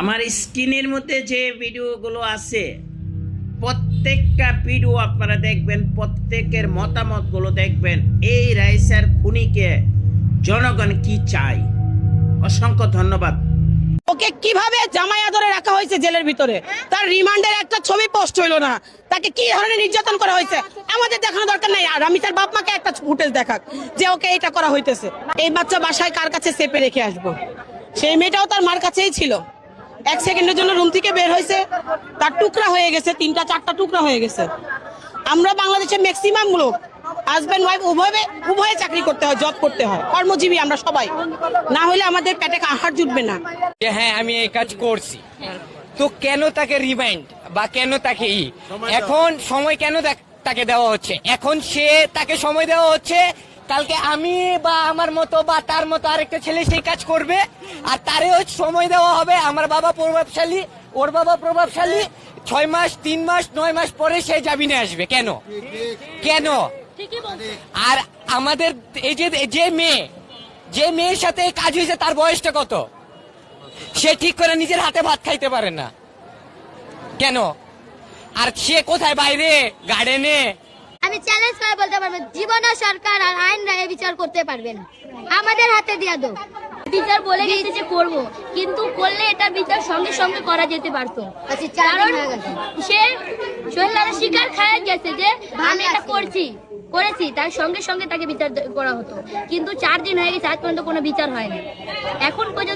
আমার স্ক্রিনের মধ্যে যে ভিডিওগুলো আছে প্রত্যেকটা ভিডিও আপনারা দেখবেন, প্রত্যেকের মতামতগুলো দেখবেন। এই রাইসার খুনিকে জনগণ কি চায়। অসংখ্য ধন্যবাদ। ওকে কিভাবে জামায়া ধরে রাখা হয়েছে জেলের ভিতরে, তার রিমান্ডের একটা ছবি পোস্ট হইলো না, তাকে কি ধরনের নির্যাতন করা হয়েছে আমাদের দেখানো দরকার নাই। আর আমি তার বাপ মাকে একটা ফুটেজ দেখাক যে ওকে এটা করা হইতেছে। এই বাচ্চা বাসায় কার কাছে চেপে রেখে আসবো? সেই মেয়েটাও তার মার কাছেই ছিল। 1 সেকেন্ডের জন্য রুম থেকে বের হয়েছে, তার টুকরা হয়ে গেছে, 3টা 4টা টুকরা হয়ে গেছে। আমরা বাংলাদেশের ম্যাক্সিমাম লোক হাজব্যান্ড ওয়াইফ উভয়ে চাকরি করতে হয়, জব করতে হয়, কর্মজীবী আমরা সবাই, না হলে আমাদের পেটে আহার জুটবে না। হ্যাঁ, আমি এই কাজ করছি, তো কেন তাকে রিমাইন্ড বা কেন তাকে এখন সময় কেন তাকে দেওয়া হচ্ছে? এখন তাকে সময় দেওয়া হচ্ছে, কালকে আমি বা আমার মতো বা তার মতো আরেকটা ছেলে সেই কাজ করবে, আর তারেও সময় দেওয়া হবে। আমার বাবা প্রভাবশালী, ওর বাবা প্রভাবশালী, 6 মাস 3 মাস 9 মাস পরে সে জামিনে আসবে। কেন কেন? আর আমাদের এই যে মেয়ের সাথে কাজ হয়েছে তার বয়সটা কত? সে ঠিক করে নিজের হাতে ভাত খাইতে পারে না কেন? আর সে কোথায়? বাইরে গার্ডেনে। আমি চ্যালেঞ্জ করে বলতে পারবো, জীবন সরকার আর আইন রায় বিচার করতে পারবে না, আমাদের হাতে দিয়া দাও। বিচার বলে গেছে যে করব, কিন্তু করলে এটা বিচার সঙ্গে সঙ্গে করা যেতে পারতো। কারণ সে সোহেলারা শিকার খায় গেছে যে আমি এটা করেছি, তার সঙ্গে সঙ্গে তাকে বিচার করা হতো, কিন্তু 4 দিন হয়ে গেছে, আজ পর্যন্ত কোনো বিচার হয়নি। এখন পর্যন্ত